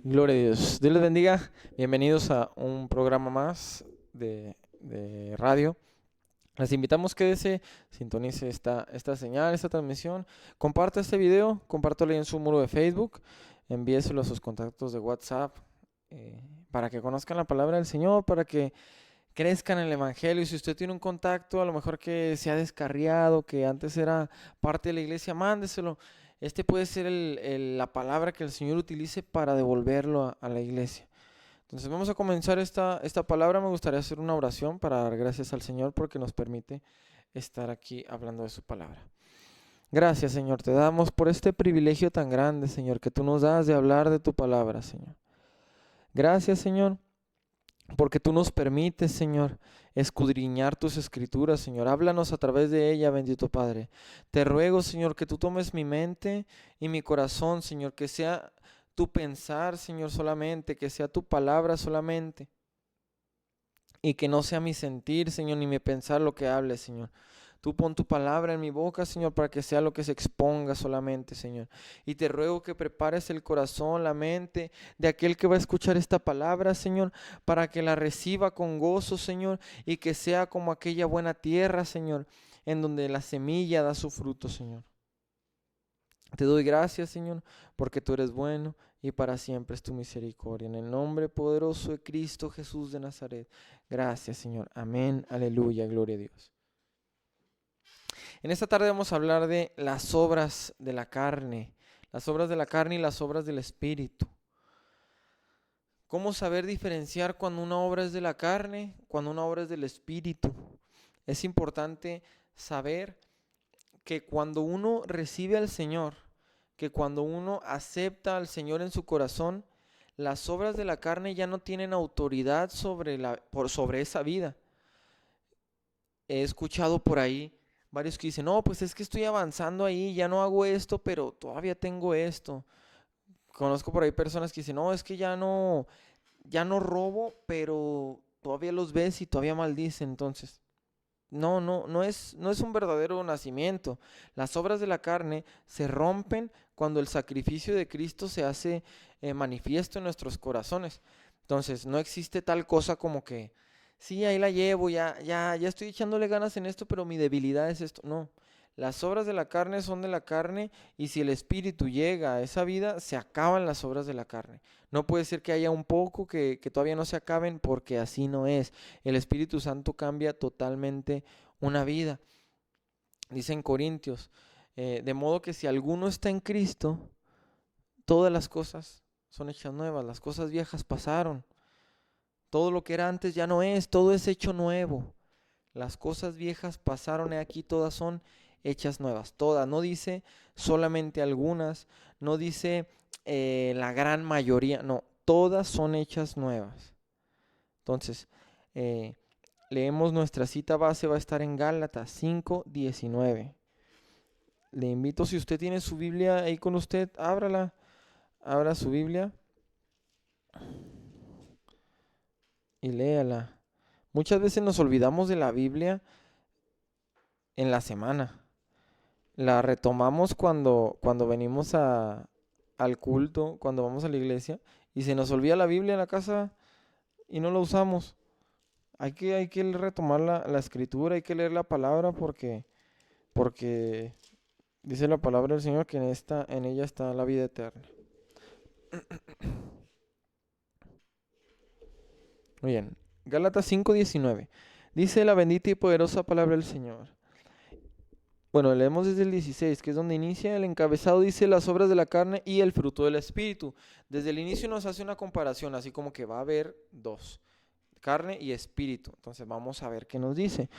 Gloria a Dios. Dios les bendiga. Bienvenidos a un programa más de radio. Les invitamos que sintonice esta señal, esta transmisión. Comparte este video, compártelo en su muro de Facebook. Envíeselo a sus contactos de WhatsApp para que conozcan la palabra del Señor, para que crezcan en el Evangelio. Y si usted tiene un contacto, a lo mejor que se ha descarriado, que antes era parte de la iglesia, mándeselo. Este puede ser la palabra que el Señor utilice para devolverlo a la iglesia. Entonces vamos a comenzar esta palabra. Me gustaría hacer una oración para dar gracias al Señor porque nos permite estar aquí hablando de su palabra. Gracias, Señor, te damos por este privilegio tan grande, Señor, que tú nos das de hablar de tu palabra, Señor. Gracias, Señor, porque tú nos permites, Señor, escudriñar tus escrituras, Señor. Háblanos a través de ella, bendito Padre. Te ruego, Señor, que tú tomes mi mente y mi corazón, Señor, que sea tu pensar, Señor, solamente, que sea tu palabra solamente. Y que no sea mi sentir, Señor, ni mi pensar lo que hable, Señor. Tú pon tu palabra en mi boca, Señor, para que sea lo que se exponga solamente, Señor. Y te ruego que prepares el corazón, la mente de aquel que va a escuchar esta palabra, Señor, para que la reciba con gozo, Señor, y que sea como aquella buena tierra, Señor, en donde la semilla da su fruto, Señor. Te doy gracias, Señor, porque tú eres bueno y para siempre es tu misericordia. En el nombre poderoso de Cristo Jesús de Nazaret. Gracias, Señor. Amén. Aleluya. Gloria a Dios. En esta tarde vamos a hablar de las obras de la carne. Las obras de la carne y las obras del Espíritu. ¿Cómo saber diferenciar cuando una obra es de la carne, cuando una obra es del Espíritu? Es importante saber que cuando uno recibe al Señor, que cuando uno acepta al Señor en su corazón, las obras de la carne ya no tienen autoridad sobre esa vida. He escuchado por ahí varios que dicen, no, pues es que estoy avanzando ahí, ya no hago esto, pero todavía tengo esto. Conozco por ahí personas que dicen, no, es que ya no robo, pero todavía los ves y todavía maldicen. Entonces, no es un verdadero nacimiento. Las obras de la carne se rompen cuando el sacrificio de Cristo se hace manifiesto en nuestros corazones. Entonces, no existe tal cosa como que, sí, ahí la llevo, ya estoy echándole ganas en esto, pero mi debilidad es esto. No, las obras de la carne son de la carne y si el Espíritu llega a esa vida, se acaban las obras de la carne. No puede ser que haya un poco que todavía no se acaben porque así no es. El Espíritu Santo cambia totalmente una vida. Dice en Corintios, de modo que si alguno está en Cristo, todas las cosas son hechas nuevas, las cosas viejas pasaron. Todo lo que era antes ya no es, todo es hecho nuevo. Las cosas viejas pasaron y aquí todas son hechas nuevas. Todas, no dice solamente algunas, no dice la gran mayoría, no, todas son hechas nuevas. Entonces, leemos nuestra cita base, va a estar en Gálatas 5:19. Le invito, si usted tiene su Biblia ahí con usted, ábrala, abra su Biblia y léala. Muchas veces nos olvidamos de la Biblia en la semana. La retomamos cuando venimos al culto, cuando vamos a la iglesia, y se nos olvida la Biblia en la casa y no la usamos. Hay que retomar la escritura, hay que leer la palabra porque dice la palabra del Señor que en ella está la vida eterna. Muy bien, Gálatas 5:19. Dice la bendita y poderosa palabra del Señor. Bueno, leemos desde el 16, que es donde inicia el encabezado, dice las obras de la carne y el fruto del Espíritu. Desde el inicio nos hace una comparación, así como que va a haber dos, carne y espíritu. Entonces vamos a ver qué nos dice.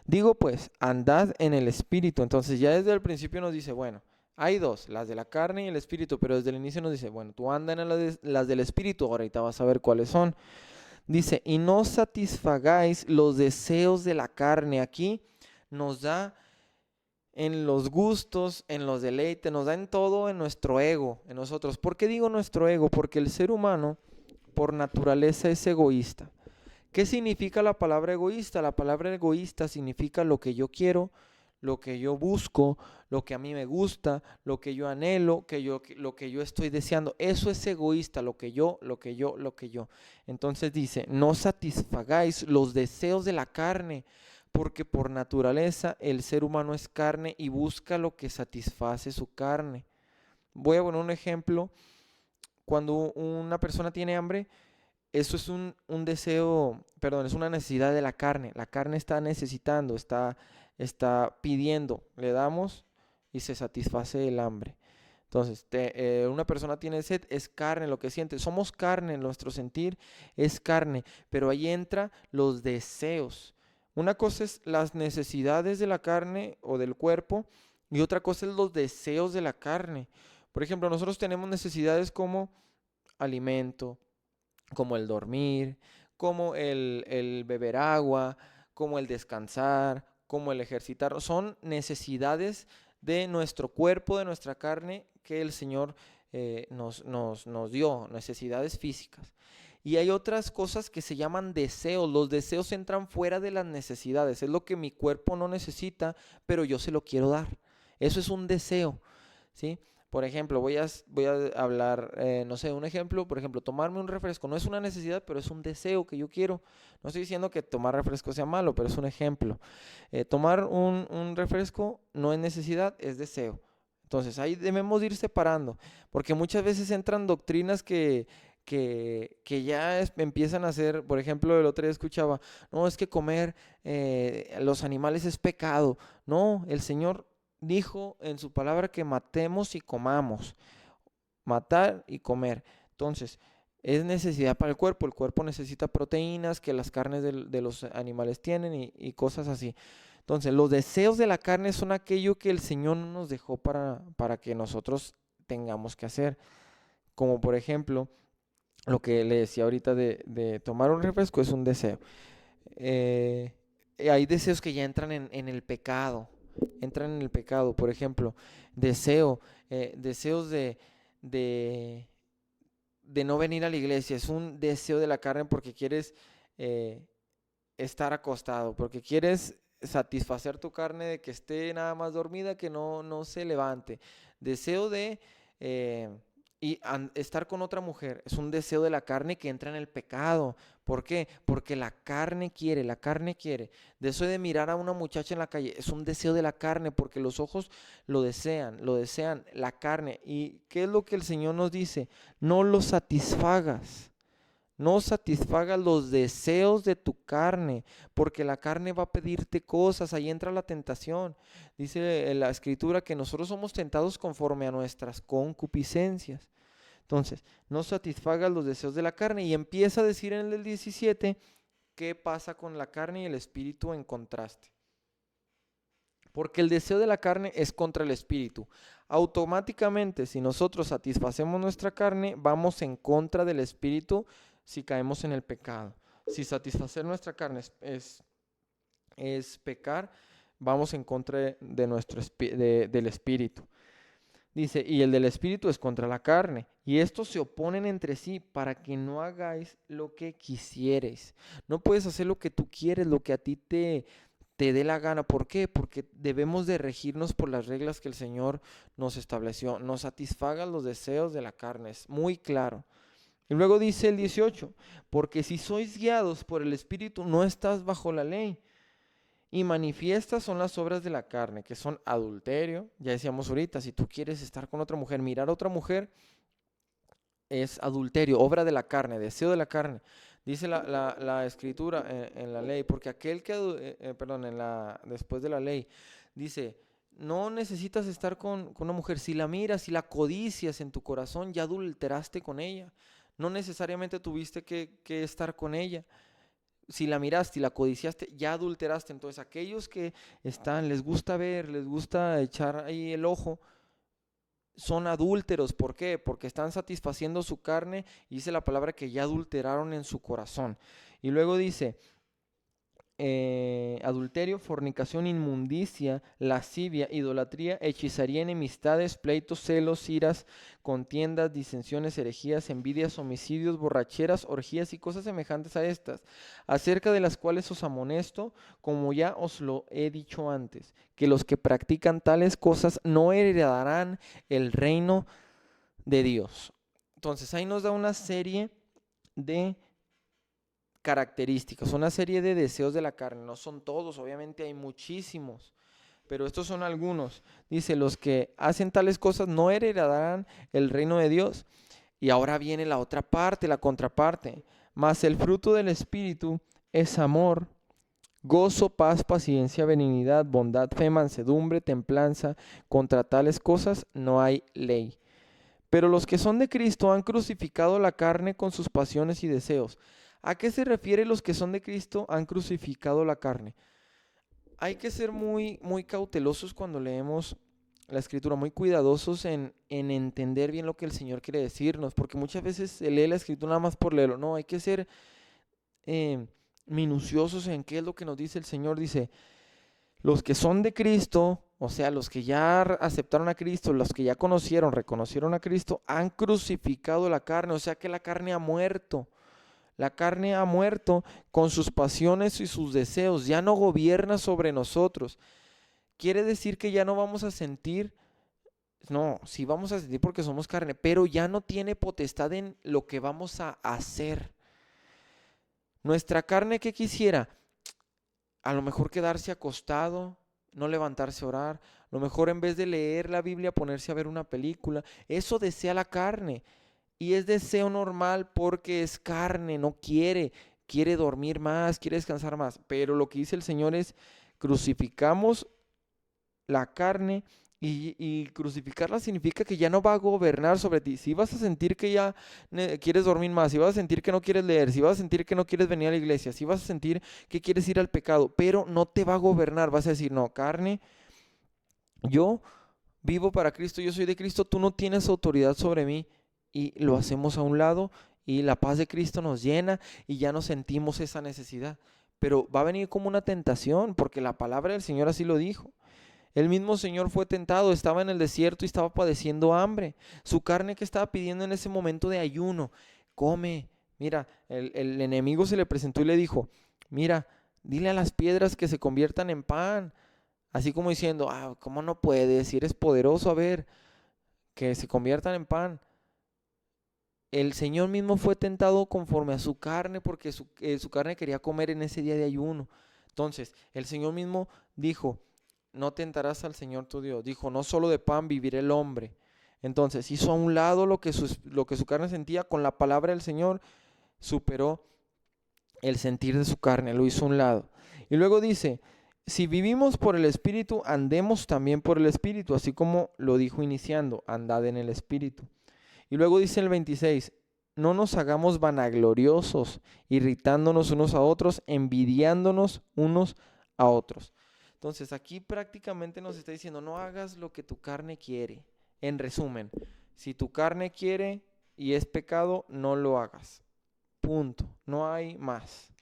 Digo pues, andad en el Espíritu. Entonces ya desde el principio nos dice, bueno, hay dos, las de la carne y el Espíritu, pero desde el inicio nos dice, bueno, tú anda en las del Espíritu, ahorita vas a ver cuáles son. Dice, y no satisfagáis los deseos de la carne. Aquí nos da en los gustos, en los deleites, nos da en todo, en nuestro ego, en nosotros. ¿Por qué digo nuestro ego? Porque el ser humano por naturaleza es egoísta. ¿Qué significa la palabra egoísta? La palabra egoísta significa lo que yo quiero, lo que yo busco, lo que a mí me gusta, lo que yo anhelo, lo que yo estoy deseando. Eso es egoísta, lo que yo, lo que yo, lo que yo. Entonces dice, no satisfagáis los deseos de la carne, porque por naturaleza el ser humano es carne y busca lo que satisface su carne. Voy a poner un ejemplo. Cuando una persona tiene hambre, eso es un deseo, perdón, es una necesidad de la carne. La carne está necesitando, está pidiendo. Le damos y se satisface el hambre. Entonces, una persona tiene sed, es carne lo que siente. Somos carne, nuestro sentir es carne. Pero ahí entra los deseos. Una cosa es las necesidades de la carne o del cuerpo y otra cosa es los deseos de la carne. Por ejemplo, nosotros tenemos necesidades como alimento, como el dormir, como el beber agua, como el descansar, como el ejercitar. Son necesidades de nuestro cuerpo, de nuestra carne, que el Señor nos dio, necesidades físicas. Y hay otras cosas que se llaman deseos. Los deseos entran fuera de las necesidades. Es lo que mi cuerpo no necesita, pero yo se lo quiero dar. Eso es un deseo, ¿sí? Por ejemplo, voy a hablar, no sé, un ejemplo, por ejemplo, tomarme un refresco. No es una necesidad, pero es un deseo que yo quiero. No estoy diciendo que tomar refresco sea malo, pero es un ejemplo. Tomar un refresco no es necesidad, es deseo. Entonces, ahí debemos ir separando, porque muchas veces entran doctrinas que ya empiezan a ser, por ejemplo, el otro día escuchaba, no, es que comer los animales es pecado. No, el Señor dijo en su palabra que matemos y comamos, matar y comer. Entonces, es necesidad para el cuerpo necesita proteínas que las carnes de los animales tienen y cosas así. Entonces, los deseos de la carne son aquello que el Señor no nos dejó para que nosotros tengamos que hacer. Como por ejemplo, lo que le decía ahorita de tomar un refresco es un deseo. Eh, Hay deseos que ya entran en el pecado, entran en el pecado. Por ejemplo, deseos de, de no venir a la iglesia. Es un deseo de la carne porque quieres eh, estar acostado, porque quieres satisfacer tu carne de que esté nada más dormida, que no se levante. Deseo de eh, estar con otra mujer. Es un deseo de la carne que entra en el pecado. ¿Por qué? Porque la carne quiere, la carne quiere. Deseo de mirar a una muchacha en la calle. Es un deseo de la carne porque los ojos lo desean, la carne. ¿Y qué es lo que el Señor nos dice? No lo satisfagas. No satisfagas los deseos de tu carne, porque la carne va a pedirte cosas, ahí entra la tentación. Dice la escritura que nosotros somos tentados conforme a nuestras concupiscencias. Entonces, no satisfagas los deseos de la carne y empieza a decir en el 17 qué pasa con la carne y el espíritu en contraste. Porque el deseo de la carne es contra el espíritu. Automáticamente, si nosotros satisfacemos nuestra carne, vamos en contra del espíritu si caemos en el pecado. Si satisfacer nuestra carne es pecar, vamos en contra de del espíritu. Dice, y el del espíritu es contra la carne. Y estos se oponen entre sí para que no hagáis lo que quisieres. No puedes hacer lo que tú quieres, lo que a ti te dé la gana. ¿Por qué? Porque debemos de regirnos por las reglas que el Señor nos estableció. Nos satisfaga los deseos de la carne. Es muy claro. Y luego dice el 18, porque si sois guiados por el Espíritu, no estás bajo la ley. Y manifiestas son las obras de la carne, que son adulterio. Ya decíamos ahorita, si tú quieres estar con otra mujer, mirar a otra mujer, es adulterio, obra de la carne, deseo de la carne. Dice la escritura en la ley, porque aquel que, perdón, después de la ley, dice, no necesitas estar con una mujer. Si la miras, si la codicias en tu corazón, ya adulteraste con ella. No necesariamente tuviste que estar con ella. Si la miraste y la codiciaste, ya adulteraste. Entonces, aquellos que les gusta ver, les gusta echar ahí el ojo, son adúlteros. ¿Por qué? Porque están satisfaciendo su carne y dice la palabra que ya adulteraron en su corazón. Y luego dice, adulterio, fornicación, inmundicia, lascivia, idolatría, hechizaría, enemistades, pleitos, celos, iras, contiendas, disensiones, herejías, envidias, homicidios, borracheras, orgías y cosas semejantes a estas, acerca de las cuales os amonesto, como ya os lo he dicho antes, que los que practican tales cosas no heredarán el reino de Dios. Entonces ahí nos da una serie de características, una serie de deseos de la carne. No son todos, obviamente hay muchísimos, pero estos son algunos. Dice, los que hacen tales cosas no heredarán el reino de Dios. Y ahora viene la otra parte, la contraparte. Mas el fruto del Espíritu es amor, gozo, paz, paciencia, benignidad, bondad, fe, mansedumbre, templanza. Contra tales cosas no hay ley. Pero los que son de Cristo han crucificado la carne con sus pasiones y deseos. ¿A qué se refiere los que son de Cristo han crucificado la carne? Hay que ser muy cautelosos cuando leemos la Escritura, muy cuidadosos en entender bien lo que el Señor quiere decirnos, porque muchas veces se lee la Escritura nada más por leerlo. No, hay que ser minuciosos en qué es lo que nos dice el Señor. Dice, los que son de Cristo, o sea, los que ya aceptaron a Cristo, los que ya conocieron, reconocieron a Cristo, han crucificado la carne, o sea que la carne ha muerto. La carne ha muerto con sus pasiones y sus deseos, ya no gobierna sobre nosotros. Quiere decir que ya no vamos a sentir, no, sí vamos a sentir porque somos carne, pero ya no tiene potestad en lo que vamos a hacer. Nuestra carne, ¿qué quisiera? A lo mejor quedarse acostado, no levantarse a orar, a lo mejor en vez de leer la Biblia ponerse a ver una película. Eso desea la carne y es deseo normal porque es carne, no quiere dormir más, quiere descansar más. Pero lo que dice el Señor es crucificamos la carne y crucificarla significa que ya no va a gobernar sobre ti. Si vas a sentir que ya quieres dormir más, si vas a sentir que no quieres leer, si vas a sentir que no quieres venir a la iglesia, si vas a sentir que quieres ir al pecado, pero no te va a gobernar, vas a decir, no, carne, yo vivo para Cristo, yo soy de Cristo, tú no tienes autoridad sobre mí. Y lo hacemos a un lado y la paz de Cristo nos llena y ya no sentimos esa necesidad. Pero va a venir como una tentación porque la palabra del Señor así lo dijo. El mismo Señor fue tentado, estaba en el desierto y estaba padeciendo hambre. Su carne que estaba pidiendo en ese momento de ayuno, come. Mira, el enemigo se le presentó y le dijo, mira, dile a las piedras que se conviertan en pan. Así como diciendo, ¿cómo no puedes? Si eres poderoso, a ver, que se conviertan en pan. El Señor mismo fue tentado conforme a su carne porque su carne quería comer en ese día de ayuno. Entonces, el Señor mismo dijo, no tentarás al Señor tu Dios. Dijo, no solo de pan vivirá el hombre. Entonces, hizo a un lado lo que su carne sentía. Con la palabra del Señor superó el sentir de su carne, lo hizo a un lado. Y luego dice, si vivimos por el Espíritu, andemos también por el Espíritu, así como lo dijo iniciando, andad en el Espíritu. Y luego dice el 26, no nos hagamos vanagloriosos, irritándonos unos a otros, envidiándonos unos a otros. Entonces aquí prácticamente nos está diciendo, no hagas lo que tu carne quiere. En resumen, si tu carne quiere y es pecado, no lo hagas. Punto. No hay más.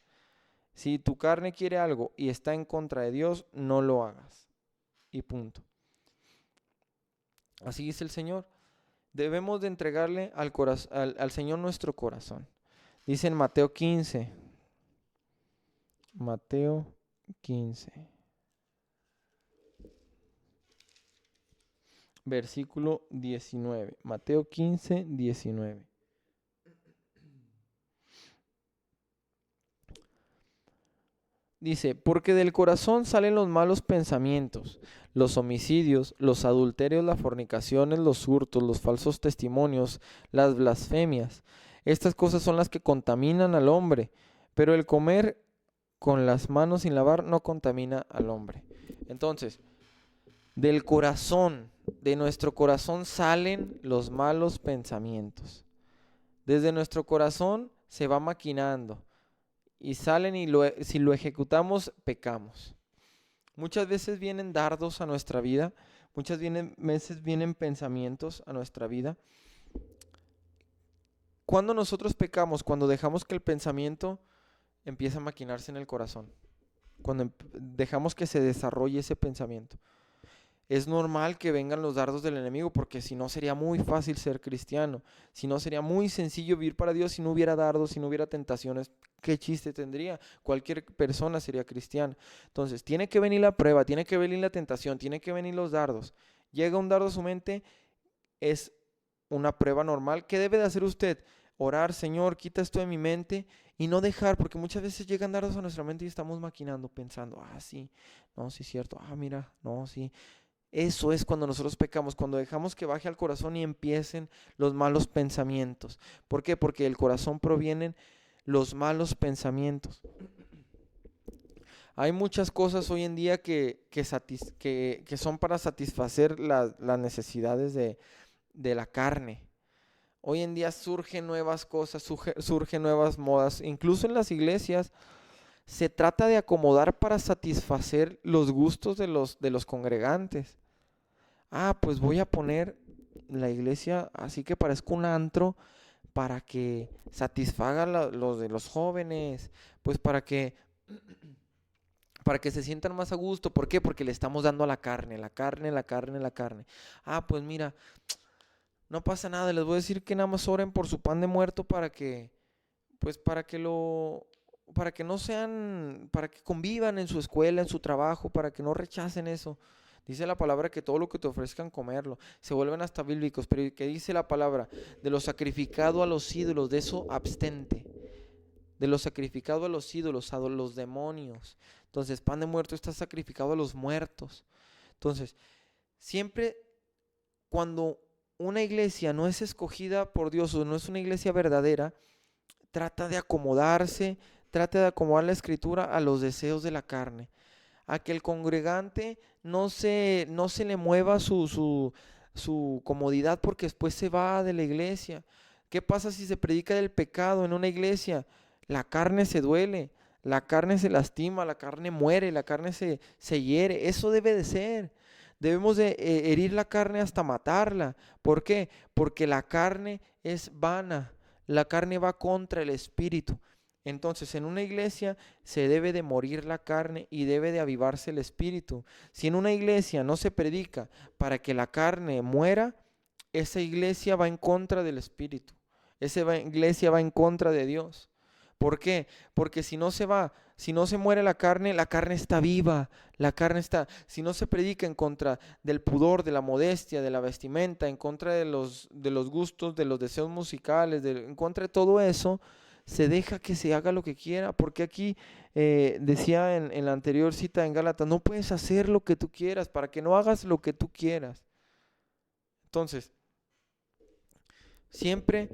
Si tu carne quiere algo y está en contra de Dios, no lo hagas. Y punto. Así dice el Señor. Debemos de entregarle al Señor nuestro corazón. Dice en Mateo 15. Mateo 15. Versículo 19. Mateo 15, 19. Dice, porque del corazón salen los malos pensamientos, los homicidios, los adulterios, las fornicaciones, los hurtos, los falsos testimonios, las blasfemias. Estas cosas son las que contaminan al hombre, pero el comer con las manos sin lavar no contamina al hombre. Entonces, del corazón, de nuestro corazón salen los malos pensamientos. Desde nuestro corazón se va maquinando. Y salen y si lo ejecutamos, pecamos. Muchas veces vienen dardos a nuestra vida, muchas veces vienen pensamientos a nuestra vida. Cuando nosotros pecamos, cuando dejamos que el pensamiento empiece a maquinarse en el corazón. cuando dejamos que se desarrolle ese pensamiento. Es normal que vengan los dardos del enemigo, porque si no sería muy fácil ser cristiano, si no sería muy sencillo vivir para Dios, si no hubiera dardos, si no hubiera tentaciones, ¿qué chiste tendría? Cualquier persona sería cristiana. Entonces, tiene que venir la prueba, tiene que venir la tentación, tiene que venir los dardos. Llega un dardo a su mente, es una prueba normal. ¿Qué debe de hacer usted? Orar: Señor, quita esto de mi mente, y no dejar, porque muchas veces llegan dardos a nuestra mente y estamos maquinando, pensando: sí, no, sí es cierto, mira, no, sí. Eso es cuando nosotros pecamos, cuando dejamos que baje al corazón y empiecen los malos pensamientos. ¿Por qué? Porque del corazón provienen los malos pensamientos. Hay muchas cosas hoy en día que son para satisfacer las necesidades de la carne. Hoy en día surgen nuevas cosas, surgen nuevas modas. Incluso en las iglesias se trata de acomodar para satisfacer los gustos de los congregantes. Pues voy a poner la iglesia así que parezca un antro para que satisfaga los de los jóvenes, pues para que se sientan más a gusto. ¿Por qué? Porque le estamos dando a la carne, la carne, la carne, la carne. Pues mira, no pasa nada, les voy a decir que nada más oren por su pan de muerto pues para que no sean, para que convivan en su escuela, en su trabajo, para que no rechacen eso. Dice la palabra que todo lo que te ofrezcan comerlo. Se vuelven hasta bíblicos, pero ¿qué dice la palabra? De lo sacrificado a los ídolos, de eso abstente. De lo sacrificado a los ídolos, a los demonios. Entonces, pan de muerto está sacrificado a los muertos. Entonces, siempre cuando una iglesia no es escogida por Dios o no es una iglesia verdadera, trata de acomodarse, trata de acomodar la escritura a los deseos de la carne, a que el congregante no se le mueva su comodidad, porque después se va de la iglesia. ¿Qué pasa si se predica del pecado en una iglesia? La carne se duele, la carne se lastima, la carne muere, la carne se hiere. Eso debe de ser. Debemos de herir la carne hasta matarla. ¿Por qué? Porque la carne es vana. La carne va contra el espíritu. Entonces, en una iglesia se debe de morir la carne y debe de avivarse el espíritu. Si en una iglesia no se predica para que la carne muera, esa iglesia va en contra del espíritu. Esa iglesia va en contra de Dios. ¿Por qué? Porque si no se muere la carne está viva, si no se predica en contra del pudor, de la modestia, de la vestimenta, en contra de los gustos, de los deseos musicales, en contra de todo eso, se deja que se haga lo que quiera. Porque aquí decía en la anterior cita en Gálatas: no puedes hacer lo que tú quieras, para que no hagas lo que tú quieras. Entonces, siempre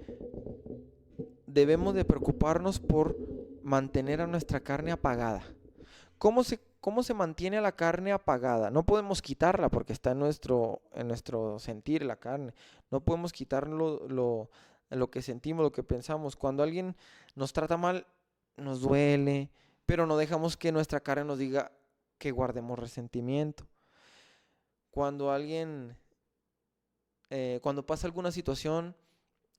debemos de preocuparnos por mantener a nuestra carne apagada. ¿Cómo se mantiene a la carne apagada? No podemos quitarla, porque está en nuestro sentir, la carne. No podemos quitar lo que sentimos, lo que pensamos. Cuando alguien nos trata mal, nos duele, pero no dejamos que nuestra carne nos diga que guardemos resentimiento. Cuando cuando pasa alguna situación,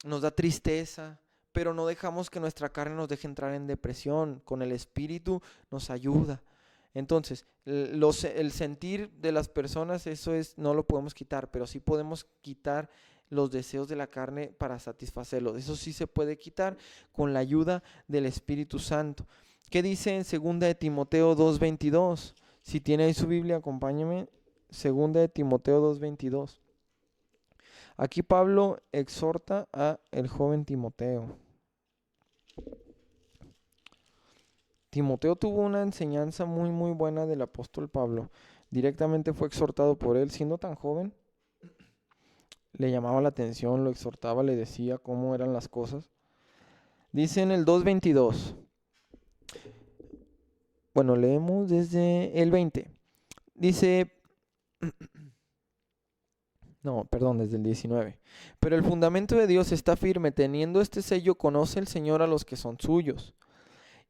nos da tristeza, pero no dejamos que nuestra carne nos deje entrar en depresión. Con el espíritu nos ayuda. Entonces, el sentir de las personas, no lo podemos quitar, pero sí podemos quitar los deseos de la carne para satisfacerlos. Eso sí se puede quitar con la ayuda del Espíritu Santo. ¿Qué dice en 2 de Timoteo 2:22? Si tiene ahí su Biblia, acompáñame. 2 de Timoteo 2:22. Aquí Pablo exhorta a el joven Timoteo. Timoteo tuvo una enseñanza muy muy buena del apóstol Pablo. Directamente fue exhortado por él, siendo tan joven. Le llamaba la atención, lo exhortaba, le decía cómo eran las cosas. Dice en el 2:22. Bueno, leemos desde el 20. Dice, desde el 19. Pero el fundamento de Dios está firme, teniendo este sello: conoce el Señor a los que son suyos.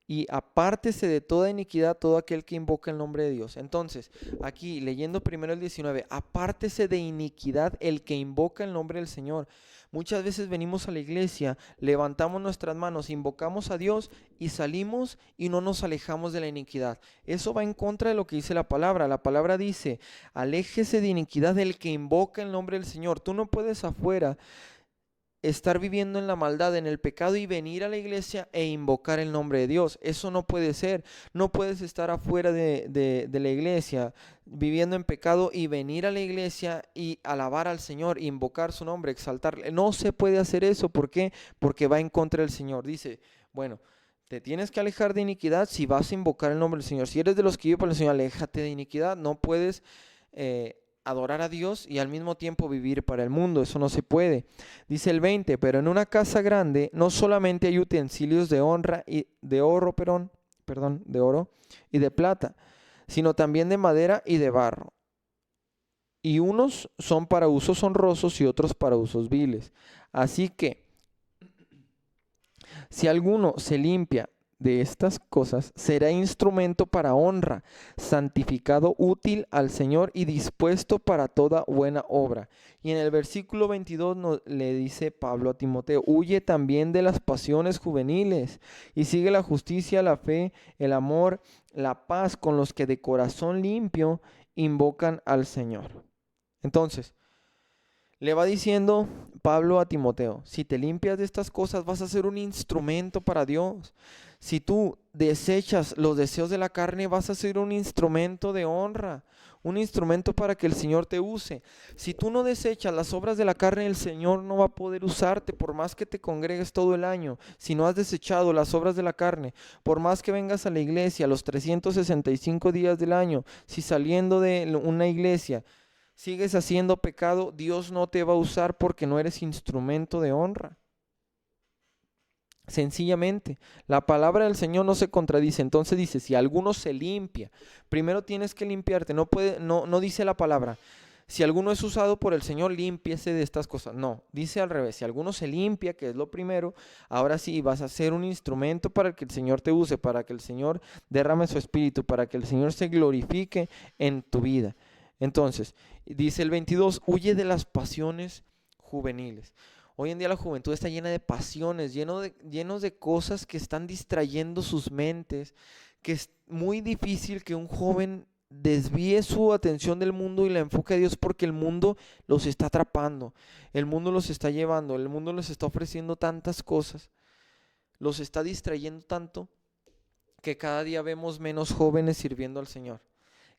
y apártese de toda iniquidad todo aquel que invoca el nombre de Dios. Entonces, aquí leyendo primero el 19, apártese de iniquidad el que invoca el nombre del Señor. Muchas veces venimos a la iglesia, levantamos nuestras manos, invocamos a Dios y salimos y no nos alejamos de la iniquidad. Eso va en contra de lo que dice la palabra. La palabra dice, aléjese de iniquidad el que invoca el nombre del Señor. Tú no puedes afuera estar viviendo en la maldad, en el pecado y venir a la iglesia e invocar el nombre de Dios. Eso no puede ser. No puedes estar afuera de la iglesia viviendo en pecado y venir a la iglesia y alabar al Señor, invocar su nombre, exaltarle. No se puede hacer eso. ¿Por qué? Porque va en contra del Señor. Dice, bueno, te tienes que alejar de iniquidad si vas a invocar el nombre del Señor. Si eres de los que vive por el Señor, aléjate de iniquidad. No puedes adorar a Dios y al mismo tiempo vivir para el mundo. Eso no se puede. Dice el 20, pero en una casa grande no solamente hay utensilios de honra y de oro, de oro y de plata, sino también de madera y de barro. Y unos son para usos honrosos y otros para usos viles. Así que si alguno se limpia de estas cosas, será instrumento para honra, santificado, útil al Señor y dispuesto para toda buena obra. Y en el versículo 22 le dice Pablo a Timoteo, huye también de las pasiones juveniles y sigue la justicia, la fe, el amor, la paz con los que de corazón limpio invocan al Señor. Entonces, le va diciendo Pablo a Timoteo, si te limpias de estas cosas vas a ser un instrumento para Dios. Si tú desechas los deseos de la carne vas a ser un instrumento de honra, un instrumento para que el Señor te use. Si tú no desechas las obras de la carne, el Señor no va a poder usarte por más que te congregues todo el año. Si no has desechado las obras de la carne, por más que vengas a la iglesia los 365 días del año, si saliendo de una iglesia sigues haciendo pecado, Dios no te va a usar porque no eres instrumento de honra. Sencillamente, la palabra del Señor no se contradice. Entonces dice, si alguno se limpia, primero tienes que limpiarte. No dice la palabra, si alguno es usado por el Señor, límpiese de estas cosas. No, dice al revés, si alguno se limpia, que es lo primero, ahora sí vas a ser un instrumento para que el Señor te use, para que el Señor derrame su espíritu, para que el Señor se glorifique en tu vida. Entonces, dice el 22, huye de las pasiones juveniles. Hoy en día la juventud está llena de pasiones, llenos de cosas que están distrayendo sus mentes, que es muy difícil que un joven desvíe su atención del mundo y la enfoque a Dios porque el mundo los está atrapando, el mundo los está llevando, el mundo les está ofreciendo tantas cosas, los está distrayendo tanto que cada día vemos menos jóvenes sirviendo al Señor.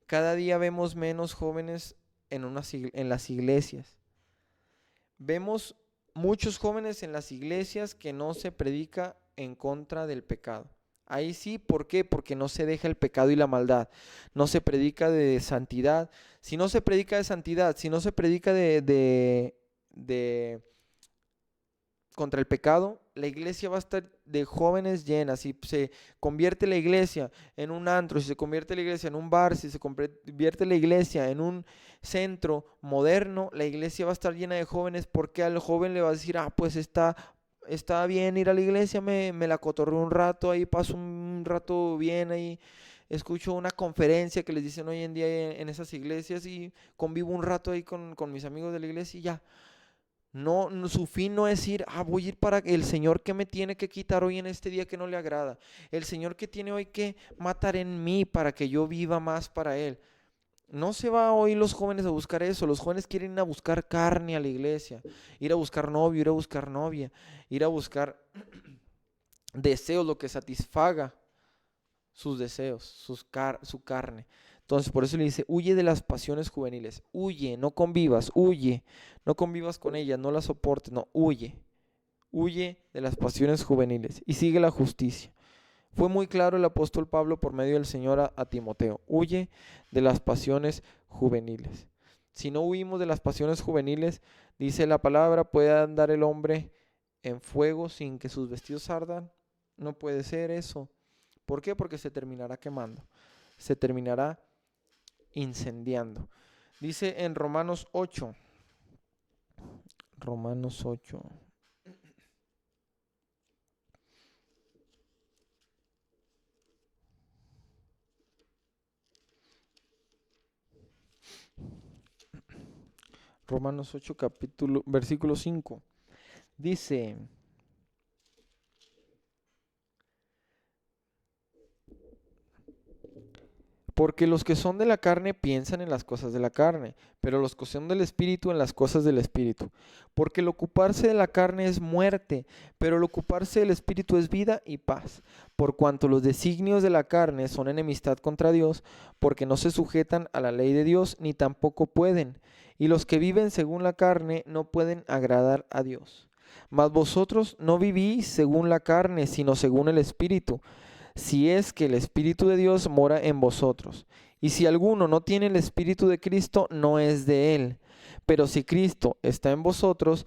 Cada día vemos menos jóvenes en las iglesias. Vemos muchos jóvenes en las iglesias que no se predica en contra del pecado. Ahí sí, ¿por qué? Porque no se deja el pecado y la maldad. No se predica de santidad. Si no se predica de santidad, si no se predica de contra el pecado, la iglesia va a estar de jóvenes llenas. Si se convierte la iglesia en un antro, si se convierte la iglesia en un bar, si se convierte la iglesia en un centro moderno, la iglesia va a estar llena de jóvenes porque al joven le va a decir, pues está bien ir a la iglesia, me la cotorreo un rato, ahí paso un rato bien, ahí escucho una conferencia que les dicen hoy en día en esas iglesias y convivo un rato ahí con mis amigos de la iglesia y ya. No, su fin no es ir, voy a ir para el Señor que me tiene que quitar hoy en este día que no le agrada. El Señor que tiene hoy que matar en mí para que yo viva más para Él. No se va hoy los jóvenes a buscar eso. Los jóvenes quieren ir a buscar carne a la iglesia. Ir a buscar novio, ir a buscar novia. Ir a buscar deseos, lo que satisfaga sus deseos, su carne. Entonces, por eso le dice, huye de las pasiones juveniles, huye, no convivas, huye, no convivas con ellas, no las soportes, no, huye de las pasiones juveniles y sigue la justicia. Fue muy claro el apóstol Pablo por medio del Señor a Timoteo, huye de las pasiones juveniles. Si no huimos de las pasiones juveniles, dice la palabra, puede andar el hombre en fuego sin que sus vestidos ardan. No puede ser eso. ¿Por qué? Porque se terminará quemando, se terminará incendiando. Dice en Romanos 8, Romanos 8, versículo 5. Dice: porque los que son de la carne piensan en las cosas de la carne, pero los que son del espíritu en las cosas del espíritu. Porque el ocuparse de la carne es muerte, pero el ocuparse del espíritu es vida y paz. Por cuanto los designios de la carne son enemistad contra Dios, porque no se sujetan a la ley de Dios, ni tampoco pueden. Y los que viven según la carne no pueden agradar a Dios. Mas vosotros no vivís según la carne, sino según el espíritu, si es que el Espíritu de Dios mora en vosotros. Y si alguno no tiene el Espíritu de Cristo, no es de él. Pero si Cristo está en vosotros,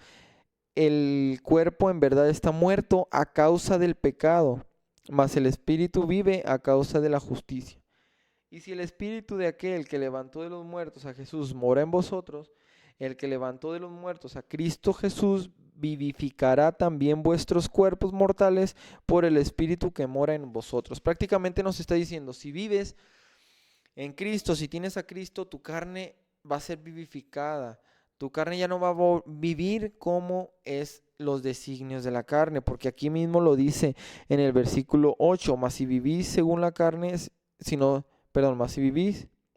el cuerpo en verdad está muerto a causa del pecado, mas el Espíritu vive a causa de la justicia. Y si el Espíritu de aquel que levantó de los muertos a Jesús mora en vosotros, el que levantó de los muertos a Cristo Jesús vivificará también vuestros cuerpos mortales por el Espíritu que mora en vosotros. Prácticamente nos está diciendo, si vives en Cristo, si tienes a Cristo, tu carne va a ser vivificada. Tu carne ya no va a vivir como es los designios de la carne, porque aquí mismo lo dice en el versículo 8, mas si vivís según la carne,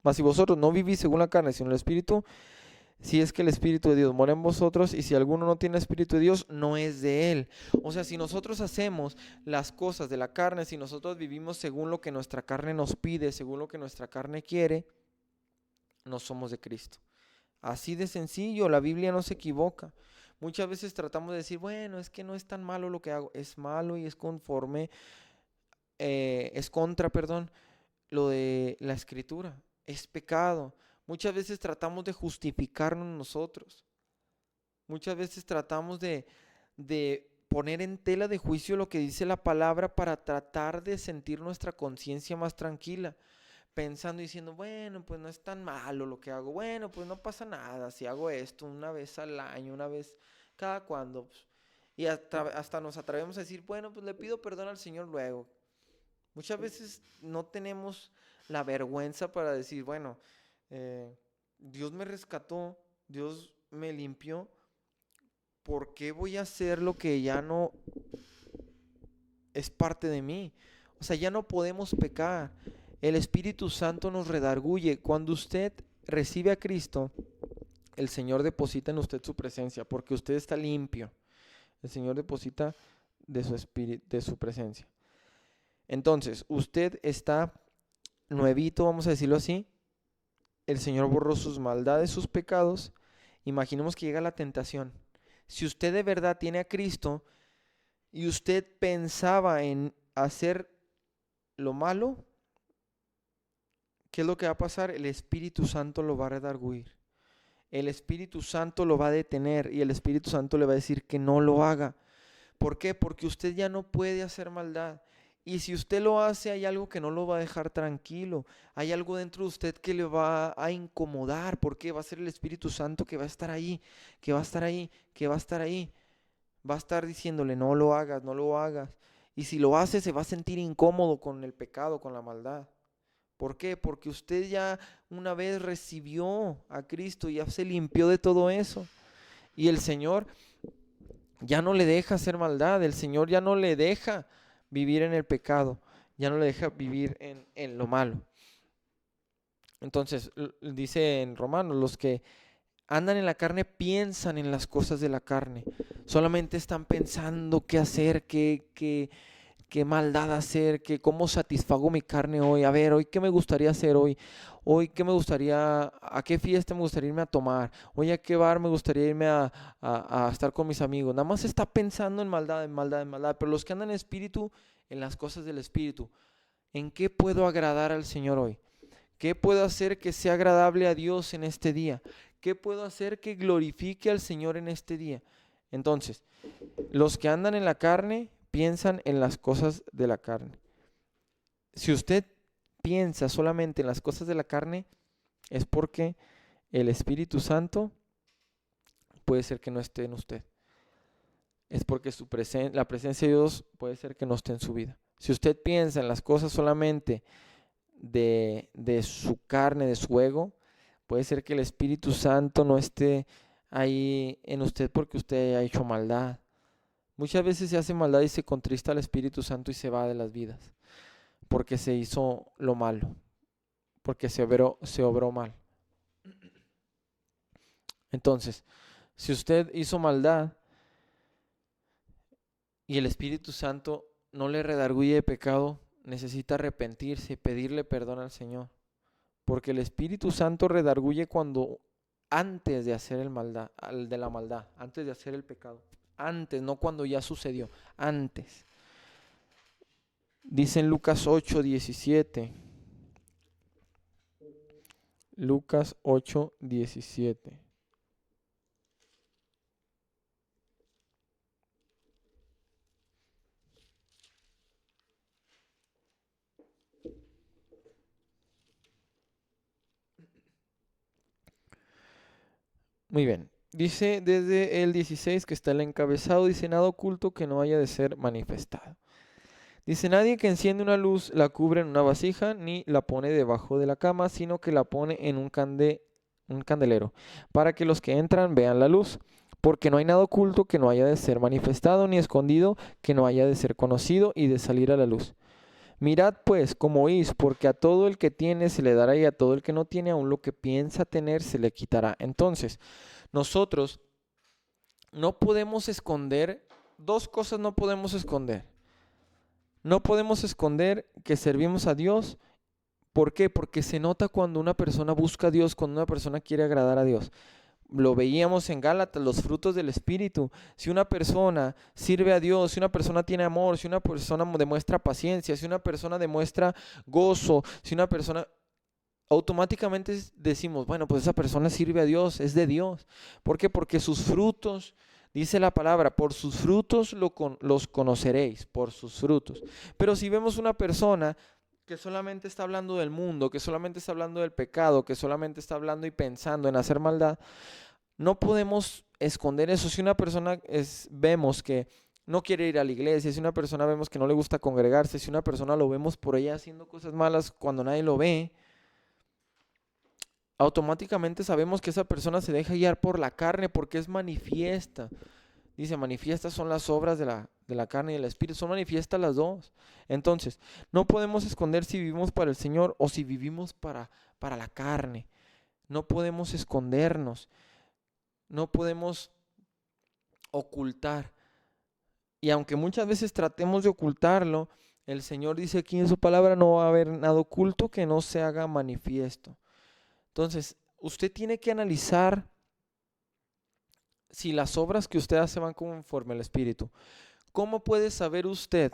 mas si vosotros no vivís según la carne, sino el Espíritu, si es que el Espíritu de Dios mora en vosotros, y si alguno no tiene Espíritu de Dios, no es de él. O sea, si nosotros hacemos las cosas de la carne, si nosotros vivimos según lo que nuestra carne nos pide, según lo que nuestra carne quiere, no somos de Cristo. Así de sencillo, la Biblia no se equivoca. Muchas veces tratamos de decir, bueno, es que no es tan malo lo que hago. Es malo y es contra lo de la Escritura. Es pecado. Muchas veces tratamos de justificarnos nosotros. Muchas veces tratamos de poner en tela de juicio lo que dice la palabra para tratar de sentir nuestra conciencia más tranquila. Pensando y diciendo, bueno, pues no es tan malo lo que hago. Bueno, pues no pasa nada si hago esto una vez al año, una vez cada cuando. Pues. Y hasta nos atrevemos a decir, bueno, pues le pido perdón al Señor luego. Muchas veces no tenemos la vergüenza para decir, bueno, Dios me rescató, Dios me limpió, ¿por qué voy a hacer lo que ya no es parte de mí? O sea, ya no podemos pecar. El Espíritu Santo nos redarguye. Cuando usted recibe a Cristo, el Señor deposita en usted su presencia, porque usted está limpio. El Señor deposita de su espíritu, de su presencia. Entonces, usted está nuevito, vamos a decirlo así. El Señor borró sus maldades, sus pecados. Imaginemos que llega la tentación. Si usted de verdad tiene a Cristo y usted pensaba en hacer lo malo, ¿qué es lo que va a pasar? El Espíritu Santo lo va a redarguir. El Espíritu Santo lo va a detener y el Espíritu Santo le va a decir que no lo haga. ¿Por qué? Porque usted ya no puede hacer maldad. Y si usted lo hace, hay algo que no lo va a dejar tranquilo. Hay algo dentro de usted que le va a incomodar. ¿Por qué? Va a ser el Espíritu Santo que va a estar ahí, que va a estar ahí, que va a estar ahí. Va a estar diciéndole, no lo hagas, no lo hagas. Y si lo hace, se va a sentir incómodo con el pecado, con la maldad. ¿Por qué? Porque usted ya una vez recibió a Cristo, ya se limpió de todo eso. Y el Señor ya no le deja hacer maldad, el Señor ya no le deja vivir en el pecado, ya no le deja vivir en lo malo. Entonces, dice en Romanos, los que andan en la carne piensan en las cosas de la carne, solamente están pensando qué hacer, qué maldad hacer, cómo satisfago mi carne hoy. A ver, hoy qué me gustaría hacer hoy qué me gustaría, a qué fiesta me gustaría irme a tomar, hoy a qué bar me gustaría irme a estar con mis amigos. Nada más está pensando en maldad, en maldad, en maldad. Pero los que andan en espíritu, en las cosas del espíritu, ¿en qué puedo agradar al Señor hoy? ¿Qué puedo hacer que sea agradable a Dios en este día? ¿Qué puedo hacer que glorifique al Señor en este día? Entonces, los que andan en la carne piensan en las cosas de la carne. Si usted piensa solamente en las cosas de la carne, es porque el Espíritu Santo puede ser que no esté en usted. Es porque la presencia de Dios puede ser que no esté en su vida. Si usted piensa en las cosas solamente de su carne, de su ego, puede ser que el Espíritu Santo no esté ahí en usted porque usted ha hecho maldad. Muchas veces se hace maldad y se contrista al Espíritu Santo y se va de las vidas, porque se hizo lo malo, porque se obró mal. Entonces, si usted hizo maldad y el Espíritu Santo no le redarguye de pecado, necesita arrepentirse y pedirle perdón al Señor. Porque el Espíritu Santo redarguye cuando antes de hacer de la maldad, antes de hacer el pecado. Antes, no cuando ya sucedió, antes. Dice en Lucas 8:17. Lucas 8:17. Muy bien. Dice desde el 16 que está el encabezado, dice nada oculto que no haya de ser manifestado. Dice nadie que enciende una luz la cubre en una vasija ni la pone debajo de la cama, sino que la pone en un candelero, para que los que entran vean la luz. Porque no hay nada oculto que no haya de ser manifestado, ni escondido que no haya de ser conocido y de salir a la luz. Mirad pues cómo oís, porque a todo el que tiene se le dará y a todo el que no tiene aún lo que piensa tener se le quitará. Entonces, nosotros no podemos esconder, dos cosas no podemos esconder. No podemos esconder que servimos a Dios. ¿Por qué? Porque se nota cuando una persona busca a Dios, cuando una persona quiere agradar a Dios. Lo veíamos en Gálatas, los frutos del Espíritu. Si una persona sirve a Dios, si una persona tiene amor, si una persona demuestra paciencia, si una persona demuestra gozo, si una persona... automáticamente decimos, bueno, pues esa persona sirve a Dios, es de Dios. ¿Por qué? Porque sus frutos, dice la palabra, por sus frutos los conoceréis, por sus frutos. Pero si vemos una persona que solamente está hablando del mundo, que solamente está hablando del pecado, que solamente está hablando y pensando en hacer maldad, no podemos esconder eso. Si una persona vemos que no quiere ir a la iglesia, si una persona vemos que no le gusta congregarse, si una persona lo vemos por ahí haciendo cosas malas cuando nadie lo ve, automáticamente sabemos que esa persona se deja guiar por la carne porque es manifiesta. Dice, manifiestas son las obras de la carne y del espíritu, son manifiestas las dos. Entonces, no podemos esconder si vivimos para el Señor o si vivimos para la carne. No podemos escondernos, no podemos ocultar. Y aunque muchas veces tratemos de ocultarlo, el Señor dice aquí en su palabra, no va a haber nada oculto que no se haga manifiesto. Entonces, usted tiene que analizar si las obras que usted hace van conforme al Espíritu. ¿Cómo puede saber usted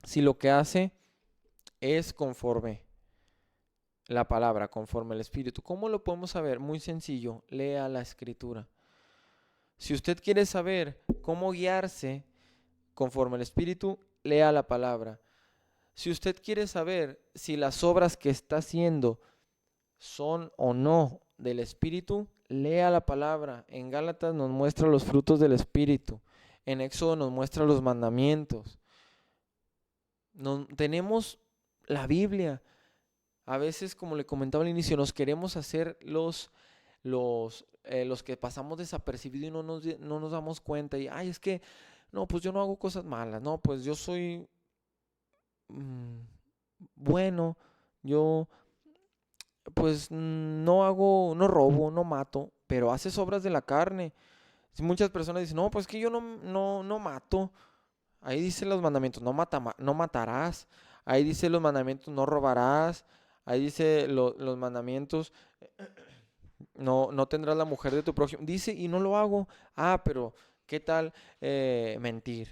si lo que hace es conforme la palabra, conforme al Espíritu? ¿Cómo lo podemos saber? Muy sencillo, lea la Escritura. Si usted quiere saber cómo guiarse conforme al Espíritu, lea la palabra. Si usted quiere saber si las obras que está haciendo son o no del Espíritu, lea la palabra. En Gálatas nos muestra los frutos del Espíritu. En Éxodo nos muestra los mandamientos. Tenemos la Biblia. A veces, como le comentaba al inicio, nos queremos hacer los que pasamos desapercibidos y no nos damos cuenta. Y, es que, no, pues yo no hago cosas malas. No, pues yo soy bueno. Yo pues no robo, no mato, pero haces obras de la carne. Muchas personas dicen, no, pues que yo no mato. Ahí dice los mandamientos, no matarás. Ahí dice los mandamientos, no robarás. Ahí dice los mandamientos, no tendrás la mujer de tu prójimo. Dice, y no lo hago. Pero ¿qué tal mentir?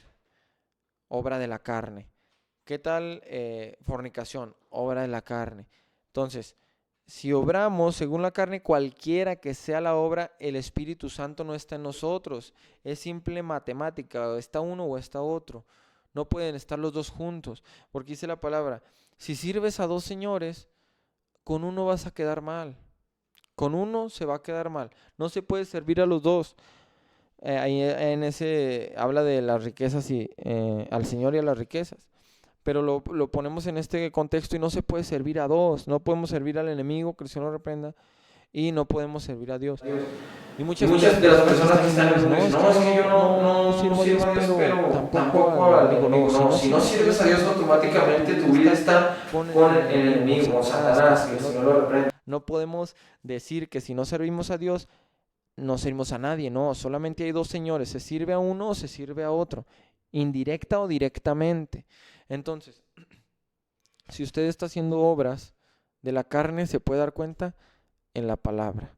Obra de la carne. ¿Qué tal fornicación? Obra de la carne. Entonces, si obramos según la carne, cualquiera que sea la obra, el Espíritu Santo no está en nosotros. Es simple matemática, o está uno o está otro. No pueden estar los dos juntos, porque dice la palabra, si sirves a dos señores, con uno vas a quedar mal. Con uno se va a quedar mal. No se puede servir a los dos. Ahí en ese habla de las riquezas y al Señor y a las riquezas. Pero lo ponemos en este contexto y no se puede servir a dos. No podemos servir al enemigo, que el Señor lo reprenda, y no podemos servir a Dios. Y Y muchas muchas de las personas que están en el mundo dicen, dicen, no, no, es es que que yo yo no no sirvo a Dios, sirvo a Dios, pero pero tampoco tampoco al al enemigo. enemigo. No, No, si no sirves a Dios, automáticamente tu vida está con el enemigo, o Satanás, que el Señor lo reprende. No podemos decir que si no servimos a Dios, no servimos a nadie. No, solamente hay dos señores, se sirve a uno o se sirve a otro, indirecta o directamente. Entonces, si usted está haciendo obras de la carne, se puede dar cuenta en la palabra,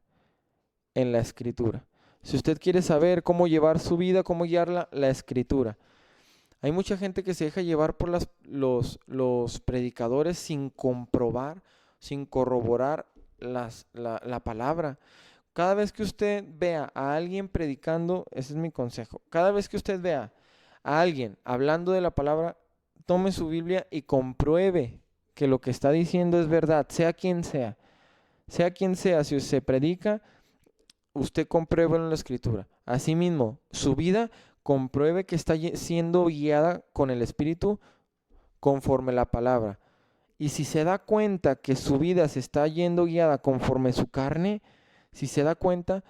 en la escritura. Si usted quiere saber cómo llevar su vida, cómo guiarla, la escritura. Hay mucha gente que se deja llevar por los predicadores sin comprobar, sin corroborar la palabra. Cada vez que usted vea a alguien predicando, ese es mi consejo, cada vez que usted vea a alguien hablando de la palabra, tome su Biblia y compruebe que lo que está diciendo es verdad, sea quien sea. Sea quien sea, si se predica, usted compruebe en la escritura. Asimismo, su vida compruebe que está siendo guiada con el Espíritu conforme la palabra. Y si se da cuenta que su vida se está yendo guiada conforme su carne, si se da cuenta,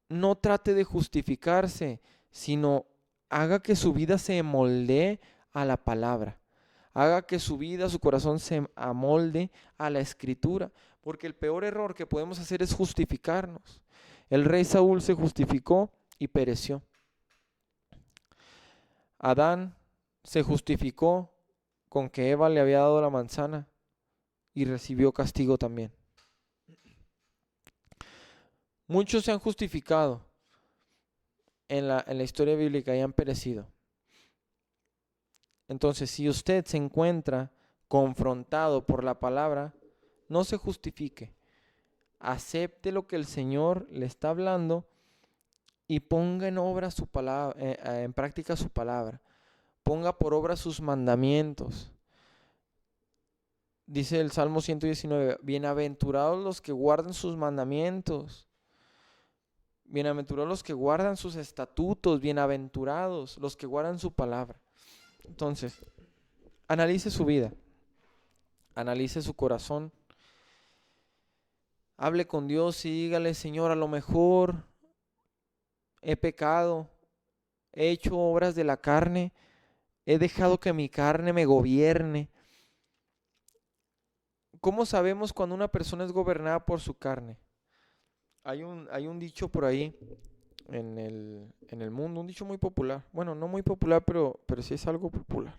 no trate de justificarse, sino haga que su vida se moldee a la palabra. Haga que su vida, su corazón se amolde a la escritura. Porque el peor error que podemos hacer es justificarnos. El rey Saúl se justificó y pereció. Adán se justificó con que Eva le había dado la manzana y recibió castigo también. Muchos se han justificado en la historia bíblica y han perecido. Entonces, si usted se encuentra confrontado por la palabra, no se justifique. Acepte lo que el Señor le está hablando y ponga en obra su palabra, en práctica su palabra. Ponga por obra sus mandamientos. Dice el Salmo 119, bienaventurados los que guardan sus mandamientos. Bienaventurados los que guardan sus estatutos, bienaventurados los que guardan su palabra. Entonces, analice su vida, analice su corazón, hable con Dios y dígale, Señor, a lo mejor he pecado, he hecho obras de la carne, he dejado que mi carne me gobierne. ¿Cómo sabemos cuando una persona es gobernada por su carne? Hay un dicho por ahí en el mundo, un dicho muy popular. Bueno, no muy popular, pero sí es algo popular.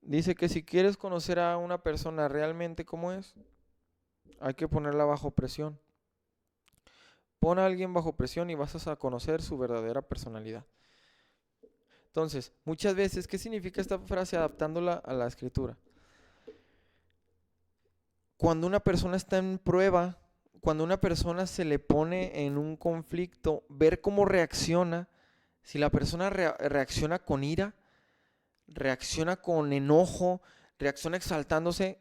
Dice que si quieres conocer a una persona realmente como es, hay que ponerla bajo presión. Pon a alguien bajo presión y vas a conocer su verdadera personalidad. Entonces, muchas veces, ¿qué significa esta frase adaptándola a la escritura? Cuando una persona está en prueba, cuando una persona se le pone en un conflicto, ver cómo reacciona. Si la persona reacciona con ira, reacciona con enojo, reacciona exaltándose,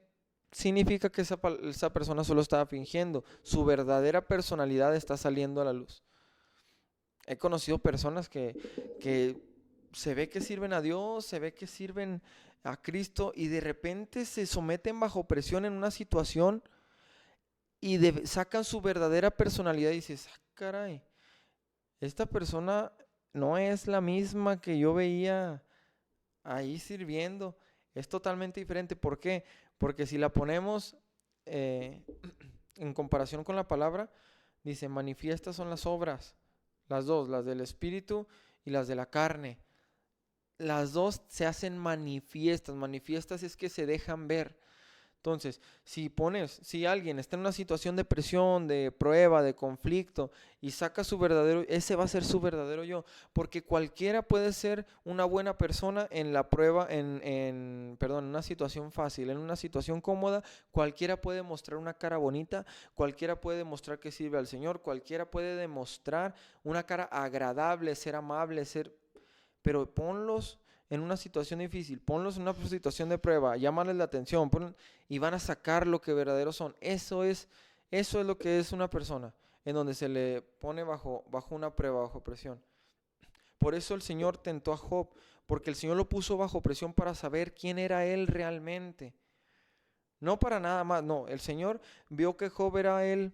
significa que esa persona solo estaba fingiendo. Su verdadera personalidad está saliendo a la luz. He conocido personas que se ve que sirven a Dios, se ve que sirven a Cristo y de repente se someten bajo presión en una situación y sacan su verdadera personalidad y dices, ah, caray, esta persona no es la misma que yo veía ahí sirviendo, es totalmente diferente. ¿Por qué? Porque si la ponemos en comparación con la palabra, dice, manifiestas son las obras, las dos, las del Espíritu y las de la carne. Las dos se hacen manifiestas es que se dejan ver. Entonces, si alguien está en una situación de presión, de prueba, de conflicto y saca su verdadero, ese va a ser su verdadero yo, porque cualquiera puede ser una buena persona en la prueba, en una situación fácil, en una situación cómoda, cualquiera puede mostrar una cara bonita, cualquiera puede demostrar que sirve al Señor, cualquiera puede demostrar una cara agradable, ser amable, pero ponlos en una situación difícil, ponlos en una situación de prueba, llámales la atención, y van a sacar lo que verdaderos son. Eso es lo que es una persona, en donde se le pone bajo una prueba, bajo presión. Por eso el Señor tentó a Job, porque el Señor lo puso bajo presión para saber quién era él realmente. No para nada más, no, el Señor vio que Job era él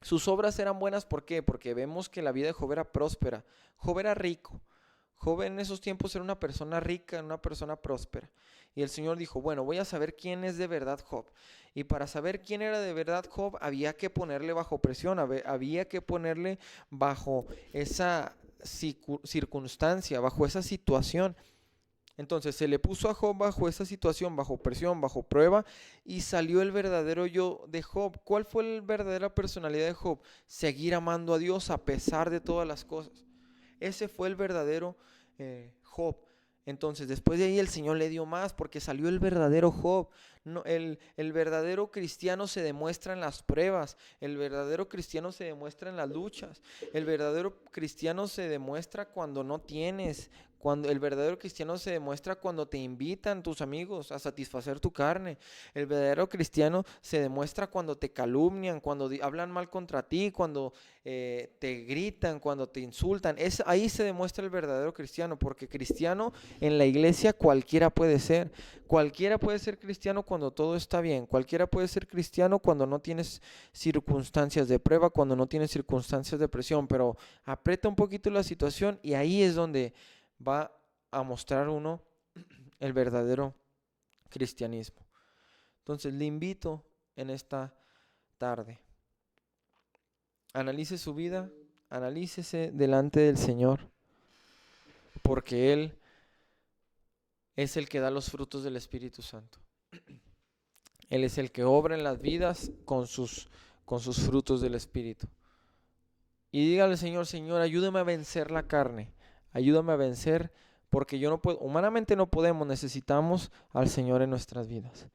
Sus obras eran buenas, ¿por qué? Porque vemos que la vida de Job era próspera. Job era rico. Job en esos tiempos era una persona rica, una persona próspera. Y el Señor dijo, bueno, voy a saber quién es de verdad Job. Y para saber quién era de verdad Job, había que ponerle bajo presión, había que ponerle bajo esa circunstancia, bajo esa situación. Entonces se le puso a Job bajo esa situación, bajo presión, bajo prueba, y salió el verdadero yo de Job. ¿Cuál fue la verdadera personalidad de Job? Seguir amando a Dios a pesar de todas las cosas. Ese fue el verdadero Job. Entonces después de ahí el Señor le dio más porque salió el verdadero Job. No, el verdadero cristiano se demuestra en las pruebas, el verdadero cristiano se demuestra en las luchas, el verdadero cristiano se demuestra cuando no tienes, cuando el verdadero cristiano se demuestra cuando te invitan tus amigos a satisfacer tu carne. El verdadero cristiano se demuestra cuando te calumnian, cuando hablan mal contra ti, cuando te gritan, cuando te insultan. Ahí se demuestra el verdadero cristiano, porque cristiano en la iglesia cualquiera puede ser. Cualquiera puede ser cristiano cuando todo está bien. Cualquiera puede ser cristiano cuando no tienes circunstancias de prueba, cuando no tienes circunstancias de presión. Pero aprieta un poquito la situación y ahí es donde va a mostrar uno el verdadero cristianismo. Entonces le invito en esta tarde. Analice su vida, analícese delante del Señor, porque Él es el que da los frutos del Espíritu Santo. Él es el que obra en las vidas con sus frutos del Espíritu. Y dígale al Señor, Señor, ayúdame a vencer la carne, ayúdame a vencer, porque yo no puedo, humanamente no podemos, necesitamos al Señor en nuestras vidas.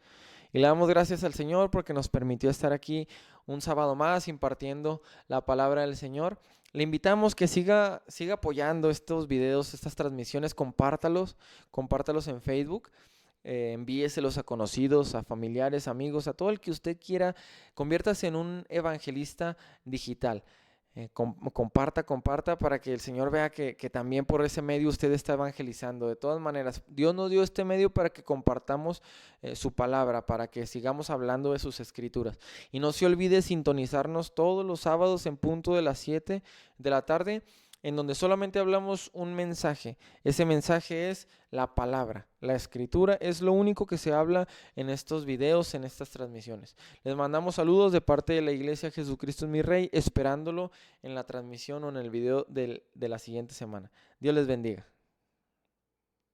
Y le damos gracias al Señor porque nos permitió estar aquí un sábado más impartiendo la palabra del Señor. Le invitamos que siga apoyando estos videos, estas transmisiones, compártalos en Facebook. Envíeselos a conocidos, a familiares, amigos, a todo el que usted quiera. Conviértase en un evangelista digital. Comparta para que el Señor vea que también por ese medio usted está evangelizando. De todas maneras, Dios nos dio este medio para que compartamos su palabra, para que sigamos hablando de sus escrituras. Y no se olvide sintonizarnos todos los sábados en punto de las 7 de la tarde, en donde solamente hablamos un mensaje. Ese mensaje es la palabra, la escritura, es lo único que se habla en estos videos, en estas transmisiones. Les mandamos saludos de parte de la Iglesia Jesucristo es mi Rey, esperándolo en la transmisión o en el video de la siguiente semana. Dios les bendiga.